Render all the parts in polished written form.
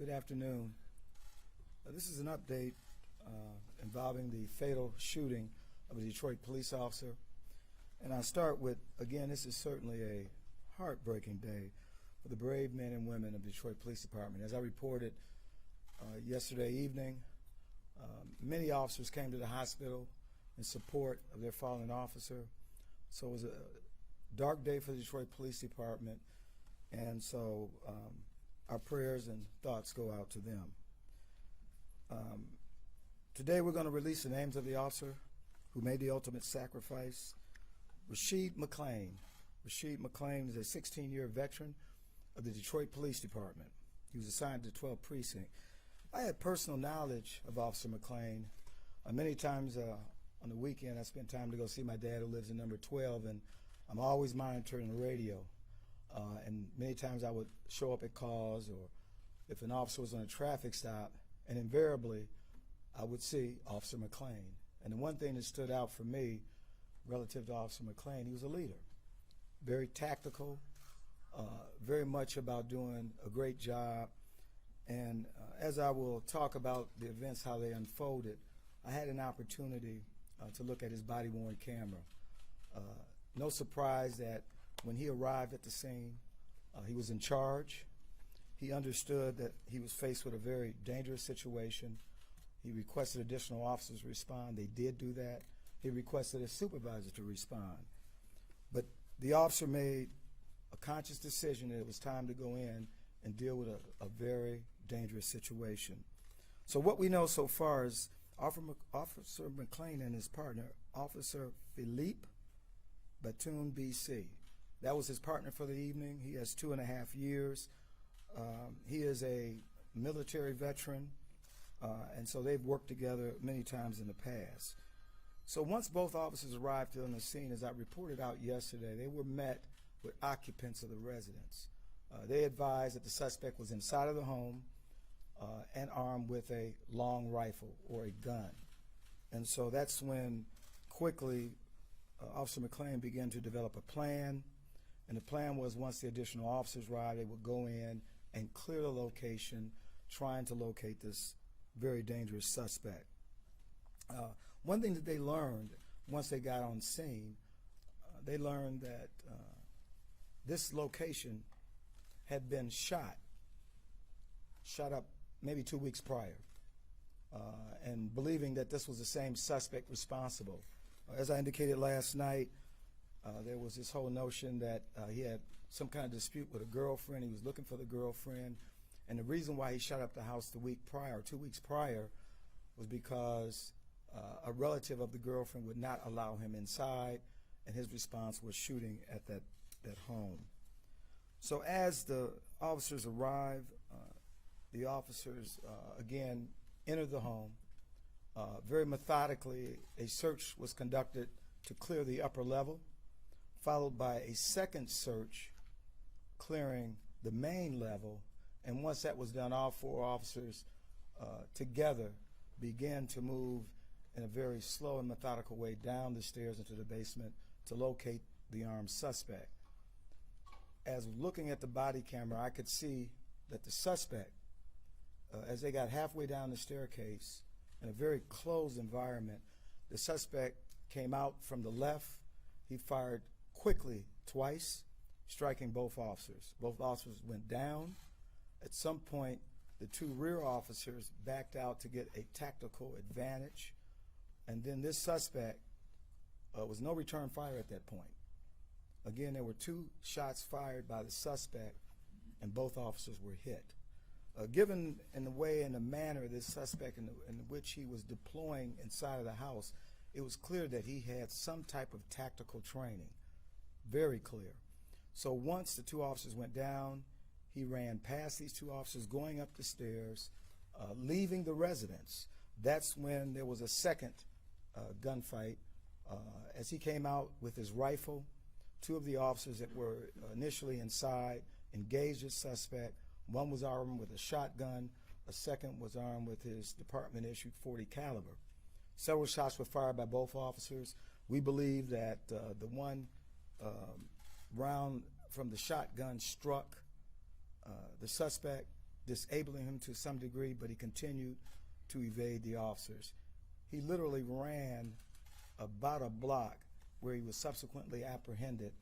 Good afternoon. This is an update involving the fatal shooting of a Detroit police officer. And I start with, again, this is certainly a heartbreaking day for the brave men and women of the Detroit Police Department. As I reported yesterday evening, many officers came to the hospital in support of their fallen officer. So it was a dark day for the Detroit Police Department, and so our prayers and thoughts go out to them. Today we're going to release the names of the officer who made the ultimate sacrifice. Mcclain. Mcclain is a 16-year veteran of the Detroit Police Department. He was assigned to 12th Precinct. I had personal knowledge of Officer Mcclain. Many times on the weekend I spent time to go see my dad, who lives in number 12, and I'm always monitoring the radio. And many times I would show up at calls, or if an officer was on a traffic stop, and invariably I would see Officer Mcclain. And the one thing that stood out for me relative to Officer Mcclain, he was a leader. Very tactical, very much about doing a great job. And as I will talk about the events, how they unfolded, I had an opportunity to look at his body-worn camera. No surprise that when he arrived at the scene, he was in charge. He understood that he was faced with a very dangerous situation. He requested additional officers to respond. They did do that. He requested a supervisor to respond. But the officer made a conscious decision that it was time to go in and deal with a very dangerous situation. So what we know so far is Officer Mcclain and his partner, Officer Philippe Batoon, BC. That was his partner for the evening. He has 2.5 years. He is a military veteran, and so they've worked together many times in the past. So once both officers arrived on the scene, as I reported out yesterday, they were met with occupants of the residence. They advised that the suspect was inside of the home and armed with a long rifle or a gun. And so that's when quickly Officer Mcclain began to develop a plan. And the plan was, once the additional officers arrived, they would go in and clear the location, trying to locate this very dangerous suspect. One thing that they learned once they got on scene, they learned that this location had been shot up maybe 2 weeks prior, and believing that this was the same suspect responsible. As I indicated last night, there was this whole notion that he had some kind of dispute with a girlfriend. He was looking for the girlfriend, and the reason why he shot up the house 2 weeks prior, was because a relative of the girlfriend would not allow him inside, and his response was shooting at that home. So as the officers arrived, the officers again entered the home. Very methodically, a search was conducted to clear the upper level, followed by a second search clearing the main level. And once that was done, all 4 officers together began to move in a very slow and methodical way down the stairs into the basement to locate the armed suspect. As looking at the body camera, I could see that the suspect, as they got halfway down the staircase in a very closed environment, the suspect came out from the left. He fired quickly twice, striking both officers. Both officers went down. At some point, the 2 rear officers backed out to get a tactical advantage, and then this suspect was no return fire at that point. Again, there were 2 shots fired by the suspect, and both officers were hit. Given in the way and the manner this suspect in which he was deploying inside of the house, it was clear that he had some type of tactical training. Very clear. So once the 2 officers went down, he ran past these 2 officers, going up the stairs, leaving the residence. That's when there was a second gunfight. As he came out with his rifle, 2 of the officers that were initially inside engaged the suspect. One was armed with a shotgun. A second was armed with his department-issued .40 caliber. Several shots were fired by both officers. We believe that the one round from the shotgun struck the suspect, disabling him to some degree, but he continued to evade the officers. He literally ran about a block, where he was subsequently apprehended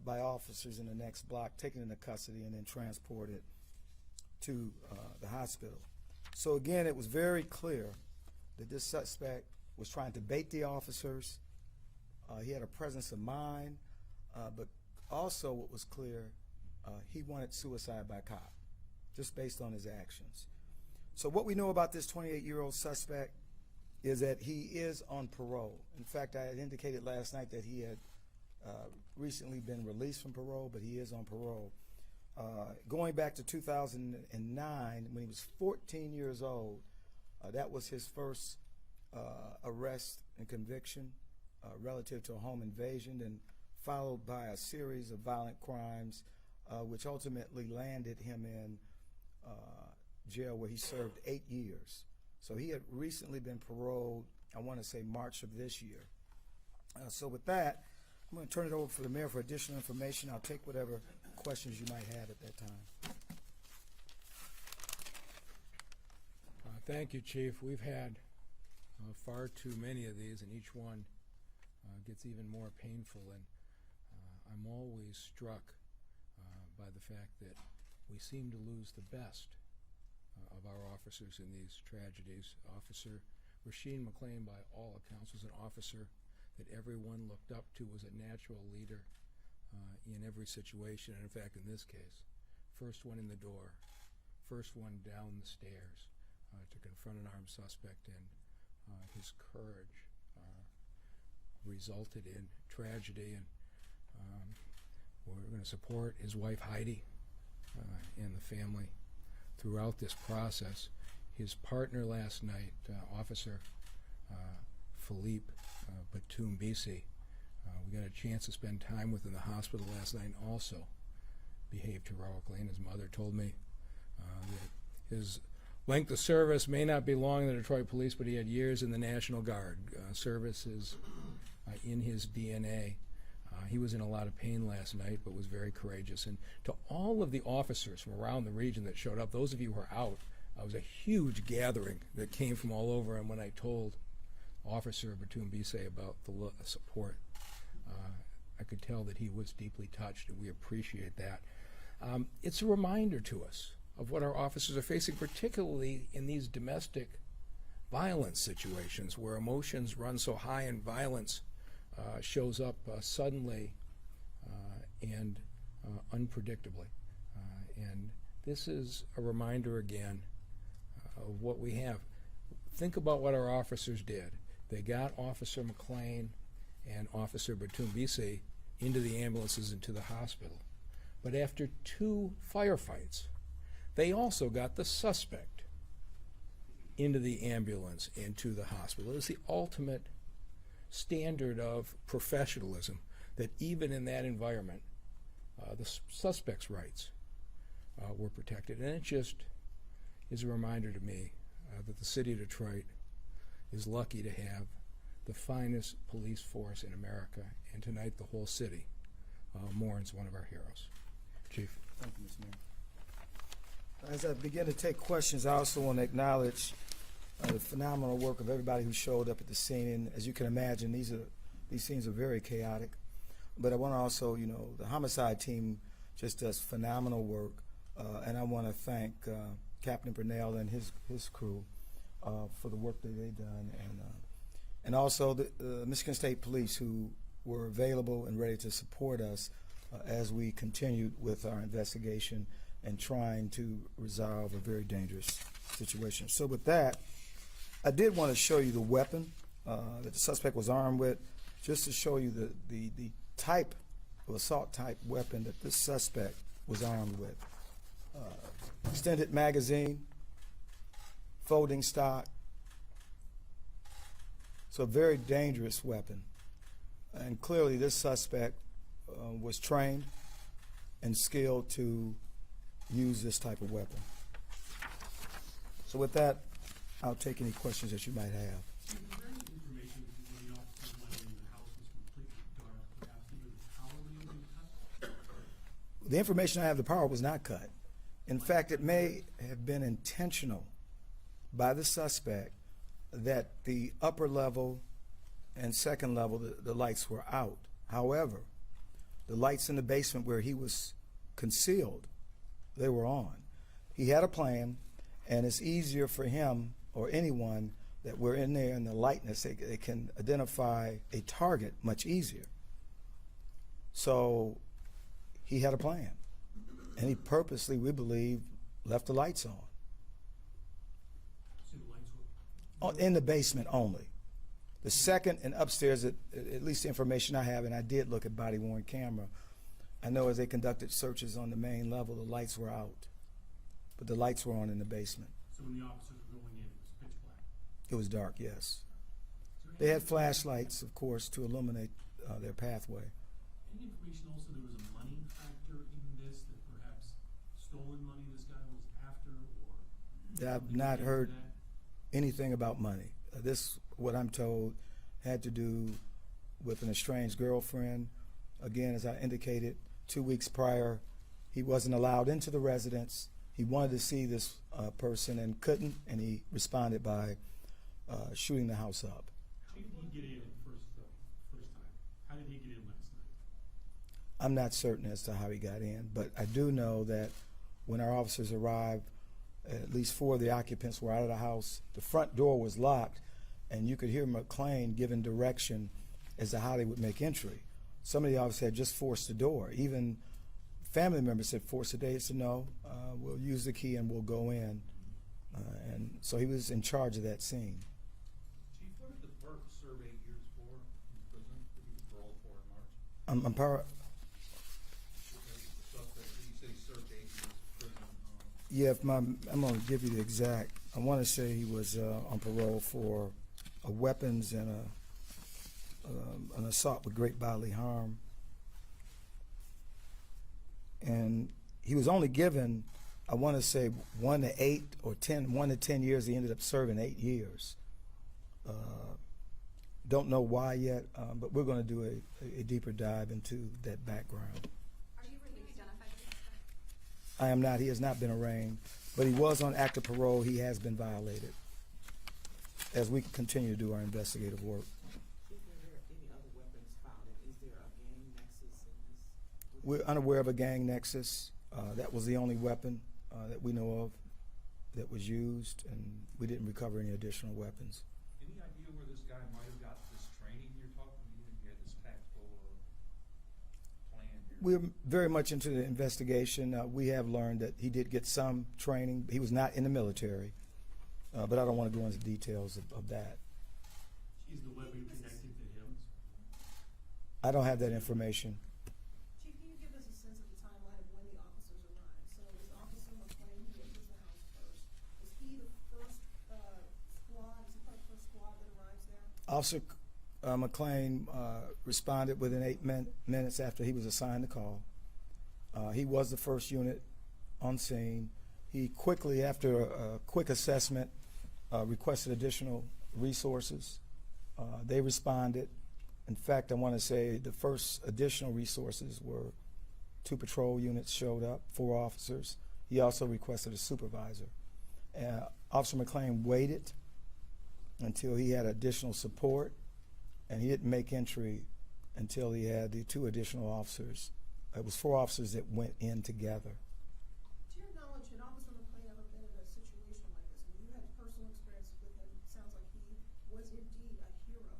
by officers in the next block, taken into custody, and then transported to the hospital. So again, it was very clear that this suspect was trying to bait the officers. He had a presence of mind, but also what was clear, he wanted suicide by cop, just based on his actions. So what we know about this 28-year-old suspect is that he is on parole. In fact, I had indicated last night that he had recently been released from parole, but he is on parole. Going back to 2009, when he was 14 years old, that was his first arrest and conviction relative to a home invasion, and followed by a series of violent crimes, which ultimately landed him in jail, where he served 8 years. So he had recently been paroled, I want to say March of this year. So with that, I'm going to turn it over for the mayor for additional information. I'll take whatever questions you might have at that time. Thank you, Chief. We've had far too many of these, and each one gets even more painful. And I'm always struck by the fact that we seem to lose the best of our officers in these tragedies. Officer Rasheed Mcclain, by all accounts, was an officer that everyone looked up to, was a natural leader in every situation, and in fact, in this case, first one in the door, first one down the stairs to confront an armed suspect, and his courage resulted in tragedy. And we're going to support his wife Heidi and the family throughout this process. His partner last night, Officer Philippe Batum-Bisi, we got a chance to spend time with in the hospital last night, and also behaved heroically. And his mother told me that his length of service may not be long in the Detroit Police, but he had years in the National Guard. Service is in his DNA. He was in a lot of pain last night, but was very courageous. And to all of the officers from around the region that showed up, those of you who were out, it was a huge gathering that came from all over. And when I told Officer Batum-Bisi about the support, I could tell that he was deeply touched, and we appreciate that. It's a reminder to us of what our officers are facing, particularly in these domestic violence situations where emotions run so high and violence shows up suddenly and unpredictably. And this is a reminder again of what we have. Think about what our officers did. They got Officer Mcclain and Officer Batum-Bisi into the ambulances and to the hospital. But after 2 firefights, they also got the suspect into the ambulance and to the hospital. It was the ultimate standard of professionalism, that even in that environment, the suspect's rights were protected. And it just is a reminder to me that the city of Detroit is lucky to have the finest police force in America, and tonight the whole city mourns one of our heroes. Chief. Thank you, Mr. Mayor. As I begin to take questions, I also want to acknowledge the phenomenal work of everybody who showed up at the scene. And as you can imagine, these scenes are very chaotic. But I want to also, the homicide team just does phenomenal work, and I want to thank Captain Burnell and his crew for the work that they've done, and also the Michigan State Police, who were available and ready to support us as we continued with our investigation and trying to resolve a very dangerous situation. So with that, I did want to show you the weapon that the suspect was armed with, just to show you the type of assault type weapon that this suspect was armed with. Extended magazine, folding stock. So a very dangerous weapon. And clearly this suspect was trained and skilled to use this type of weapon. So with that, I'll take any questions that you might have. The information I have, the power was not cut. In fact, it may have been intentional by the suspect that the upper level and second level, the lights were out. However, the lights in the basement where he was concealed, they were on. He had a plan, and it's easier for him or anyone that we're in there in the lightness, they can identify a target much easier. So he had a plan, and he purposely, we believe, left the lights on. So the lights were In the basement only. The second and upstairs, at least the information I have, and I did look at body-worn camera, I know as they conducted searches on the main level, the lights were out, but the lights were on in the basement. So when the officers were going in, it was pitch black. It was dark, yes. Is there They any- had flashlights, of course, to illuminate their pathway. Any information also there was a money factor in this, that perhaps stolen money this guy was after, or? I've not heard anything about money. This, what I'm told, had to do with an estranged girlfriend. Again, as I indicated, 2 weeks prior, he wasn't allowed into the residence. He wanted to see this person and couldn't, and he responded by shooting the house up. How did he get in first time? How did he get in last night? I'm not certain as to how he got in, but I do know that when our officers arrived, at least 4 of the occupants were out of the house. The front door was locked, and you could hear Mcclain giving direction as to how they would make entry. Some of the officers had just forced the door. Even family members said, force the door. He said, no, we'll use the key and we'll go in. And so he was in charge of that scene. Chief, what did the Burke serve 8 years for in prison that he was paroled for in March? I'm The suspect, you say he served 8 years in prison. Yeah, if I'm going to give you the exact. I want to say he was on parole for weapons and an assault with great bodily harm. And he was only given, I want to say, 1 to 8 or 10, 1 to 10 years. He ended up serving 8 years. Don't know why yet, but we're going to do a deeper dive into that background. Are you ready to identify the suspect? I am not. He has not been arraigned, but he was on active parole. He has been violated as we continue to do our investigative work. Is there any other weapons found, and is there a gang nexus in this? We're unaware of a gang nexus. That was the only weapon that we know of that was used, and we didn't recover any additional weapons. Any idea where this guy might have got this training you're talking about? You had this tactical plan here. We're very much into the investigation. We have learned that he did get some training. He was not in the military, but I don't want to go into details of that. Is the weapon connected to him? I don't have that information. Chief, can you give us a sense of the timeline of when the officers arrived? So was Officer Mcclain, who enters the house first, was he the first squad, is he part of the first squad that arrives there? Officer Mcclain responded within 8 minutes after he was assigned the call. He was the first unit on scene. He quickly, after a quick assessment, requested additional resources. They responded. In fact, I want to say the first additional resources were 2 patrol units showed up, 4 officers. He also requested a supervisor. Officer Mcclain waited until he had additional support, and he didn't make entry until he had the 2 additional officers. It was 4 officers that went in together. To your knowledge, had Officer Mcclain ever been in a situation like this? I mean, you had personal experiences with him. It sounds like he was indeed a hero.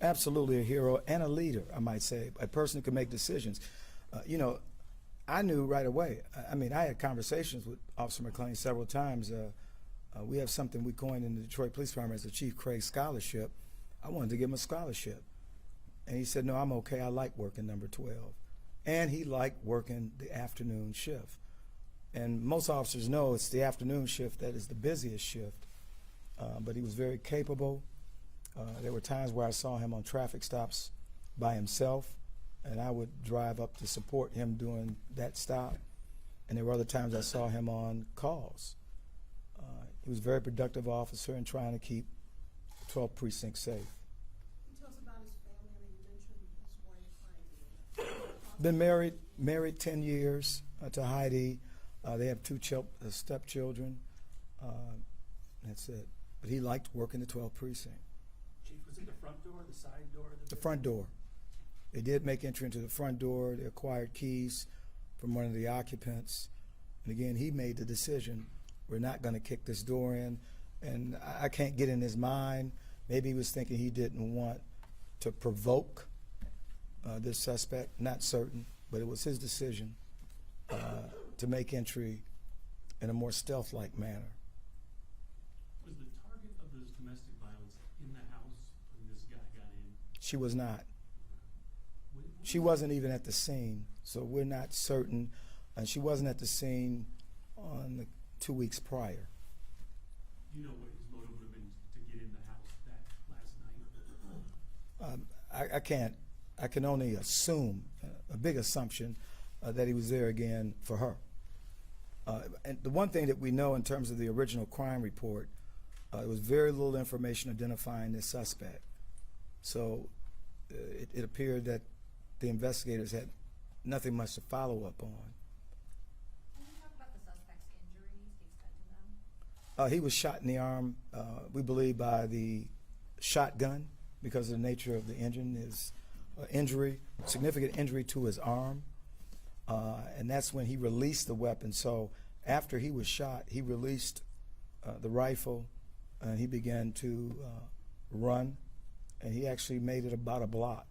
Absolutely a hero and a leader, I might say, a person who can make decisions. I knew right away. I mean, I had conversations with Officer Mcclain several times. We have something we coined in the Detroit Police Department as the Chief Craig Scholarship. I wanted to give him a scholarship. And he said, no, I'm okay. I like working number 12. And he liked working the afternoon shift. And most officers know it's the afternoon shift that is the busiest shift. But he was very capable. There were times where I saw him on traffic stops by himself, and I would drive up to support him doing that stop. And there were other times I saw him on calls. He was a very productive officer in trying to keep 12th Precinct safe. Can you tell us about his family? I mean, you mentioned his wife, Heidi. Been married 10 years to Heidi. They have two stepchildren. That's it. But he liked working the 12th precinct. Chief, was it the front door, the side door? The front door. They did make entry into the front door. They acquired keys from one of the occupants. And again, he made the decision, we're not going to kick this door in. And I can't get in his mind. Maybe he was thinking he didn't want to provoke this suspect. Not certain, but it was his decision to make entry in a more stealth-like manner. Was the target of this domestic violence in the house when this guy got in? She was not. What- She wasn't even at the scene, so we're not certain. And she wasn't at the scene on the 2 weeks prior. Do you know what his motive would have been to get in the house that last night? I can't. I can only assume, a big assumption, that he was there again for her. And the one thing that we know in terms of the original crime report, there was very little information identifying this suspect. So it appeared that the investigators had nothing much to follow up on. Can you talk about the suspect's injuries, the extent of them? He was shot in the arm, we believe, by the shotgun because of the nature of the engine. His injury, significant injury to his arm, and that's when he released the weapon. So after he was shot, he released the rifle, and he began to run, and he actually made it about a block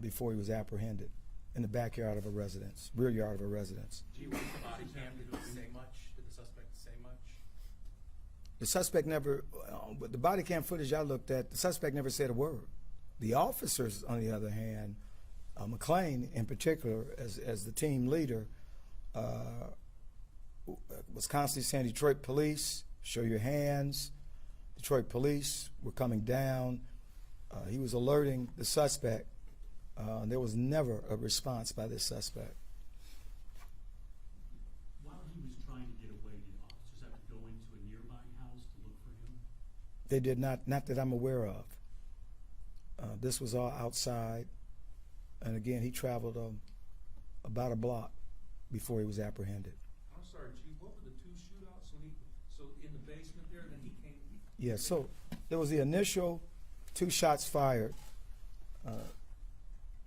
before he was apprehended in the backyard of a residence, rear yard of a residence. Gee, was the body cam, did it say much? Did the suspect say much? The suspect never, with the body cam footage I looked at, the suspect never said a word. The officers, on the other hand, Mcclain in particular, as the team leader, was constantly saying, Detroit police, show your hands. Detroit police were coming down. He was alerting the suspect. There was never a response by this suspect. While he was trying to get away, did officers have to go into a nearby house to look for him? They did not that I'm aware of. This was all outside, and again, he traveled about a block before he was apprehended. I'm sorry, Chief, what were the two shootouts when so in the basement there, then he came? Yeah, so there was the initial 2 shots fired,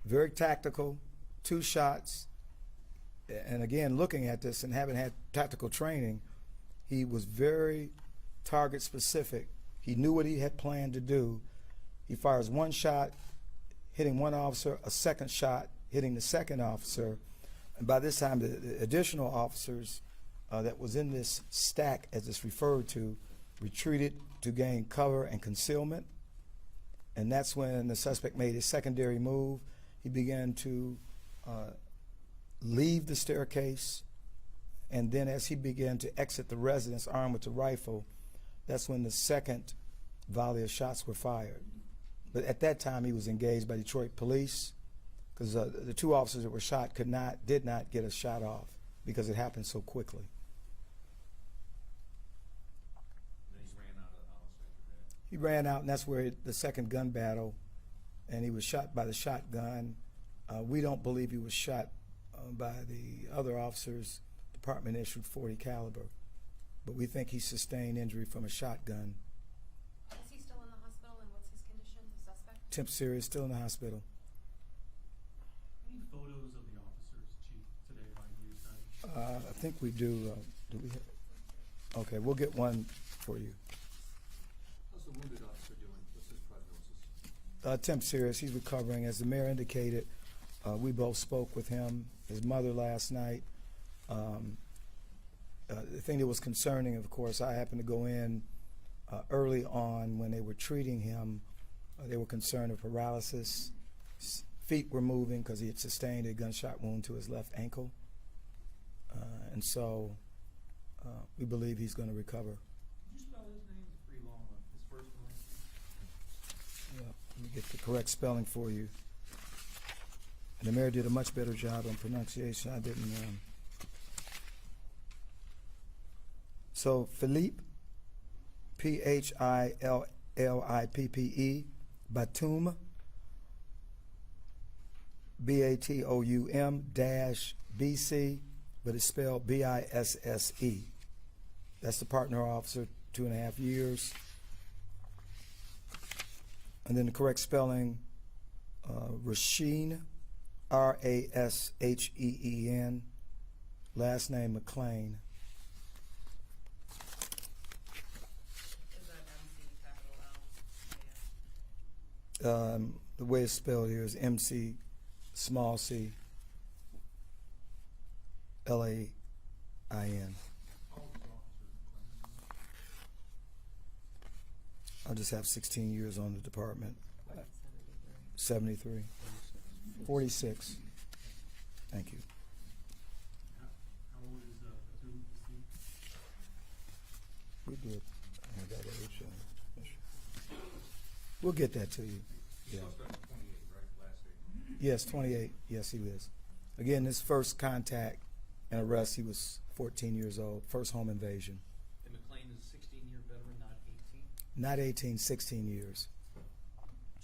very tactical, 2 shots, and again, looking at this and having had tactical training, he was very target specific. He knew what he had planned to do. He fires 1 shot, hitting 1 officer, a 2nd shot, hitting the 2nd officer, and by this time, the additional officers that was in this stack, as it's referred to, retreated to gain cover and concealment. And that's when the suspect made his secondary move. He began to leave the staircase, and then as he began to exit the residence armed with the rifle, that's when the 2nd volley of shots were fired. But at that time, he was engaged by Detroit police because the 2 officers that were shot did not get a shot off because it happened so quickly. Then he ran out of the house after that. He ran out, and that's where the 2nd gun battle, and he was shot by the shotgun. We don't believe he was shot by the other officers. Department issued .40 caliber, but we think he sustained injury from a shotgun. Is he still in the hospital, and what's his condition, the suspect? Temp serious, still in the hospital. Any photos of the officers, Chief, today by your side? I think we do. Do we have? Okay, we'll get one for you. How's the wounded officer doing? What's his prognosis? Temp serious. He's recovering. As the mayor indicated, we both spoke with him, his mother last night. The thing that was concerning, of course, I happened to go in early on when they were treating him. They were concerned of paralysis. His feet were moving because he had sustained a gunshot wound to his left ankle. And so we believe he's going to recover. Could you spell his name? It's pretty long, his first and last name. Yeah, let me get the correct spelling for you. And the mayor did a much better job on pronunciation. I didn't. So Philippe, Phillippe, Batoum, BATOUM -BC, but it's spelled Bisse. That's the partner officer, 2.5 years. And then the correct spelling, Rasheen, Rasheen, last name Mcclain. Is that MC capital L? Yeah. The way it's spelled here is MC, small c, Lain. How old is Officer McClain? I just have 16 years on the department. 73. 46. Thank you. How old is Bethune, Steve? We did. I got that age, we'll get that to you. Yeah. Suspect was 28, right, last day? Yes, 28. Yes, he is. Again, his first contact and arrest, he was 14 years old. First home invasion. And McClain is a 16-year veteran, not 18? Not 18, 16 years.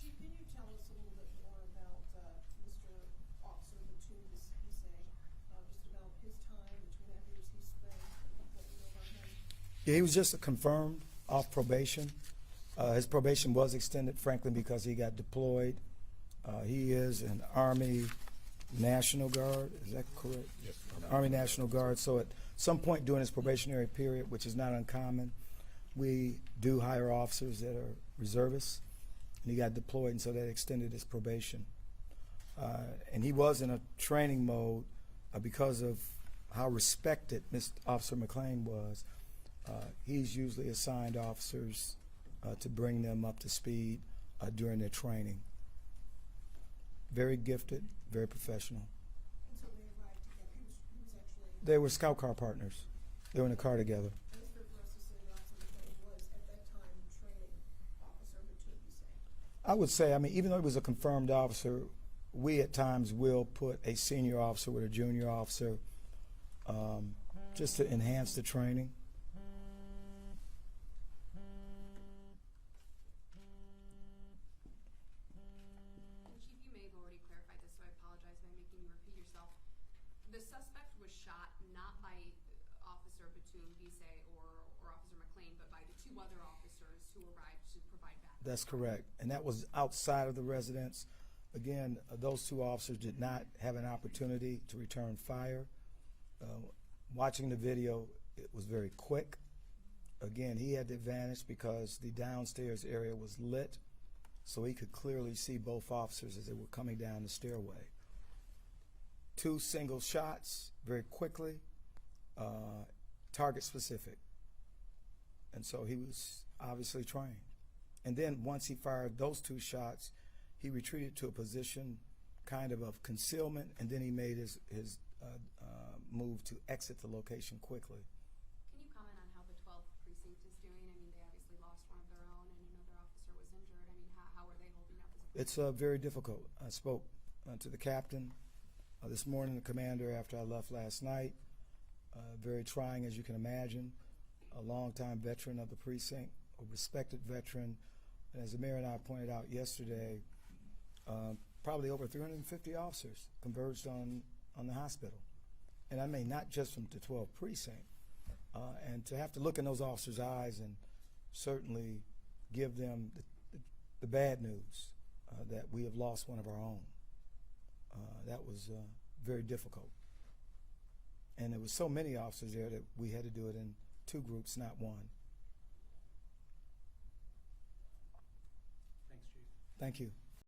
Chief, can you tell us a little bit more about Mr. Officer Bethune, just about his time, the 2.5 years he spent, and what you know about him? Yeah, he was just a confirmed off probation. His probation was extended, frankly, because he got deployed. He is an Army National Guard. Is that correct? Yes. Army National Guard. So at some point during his probationary period, which is not uncommon, we do hire officers that are reservists, and he got deployed, and so that extended his probation. And he was in a training mode because of how respected Officer Mcclain was. He's usually assigned officers to bring them up to speed during their training. Very gifted, very professional. And so they arrived together. He was actually, They were scout car partners. They were in a car together. and it's fair for us to say that Officer McClain was at that time training Officer Bethune, you say? I would say, I mean, even though he was a confirmed officer, we at times will put a senior officer with a junior officer just to enhance the training. And Chief, you may have already clarified this, so I apologize by making you repeat yourself. The suspect was shot not by Officer Bethune, or Officer McClain, but by the two other officers who arrived to provide backup. That's correct. And that was outside of the residence. Again, those two officers did not have an opportunity to return fire. Watching the video, it was very quick. Again, he had the advantage because the downstairs area was lit, so he could clearly see both officers as they were coming down the stairway. Two single shots, very quickly, target specific. And so he was obviously trained. And then once he fired those two shots, he retreated to a position kind of concealment, and then he made his move to exit the location quickly. Can you comment on how the 12th precinct is doing? I mean, they obviously lost one of their own, and another officer was injured. I mean, how are they holding up as a It's very difficult. I spoke to the captain this morning, the commander, after I left last night. Very trying, as you can imagine. A longtime veteran of the precinct, a respected veteran. And as the mayor and I pointed out yesterday, probably over 350 officers converged on the hospital. And I mean, not just from the 12th precinct. And to have to look in those officers' eyes and certainly give them the bad news that we have lost one of our own. That was very difficult. And there was so many officers there that we had to do it in two groups, not one. Thanks, Chief. Thank you.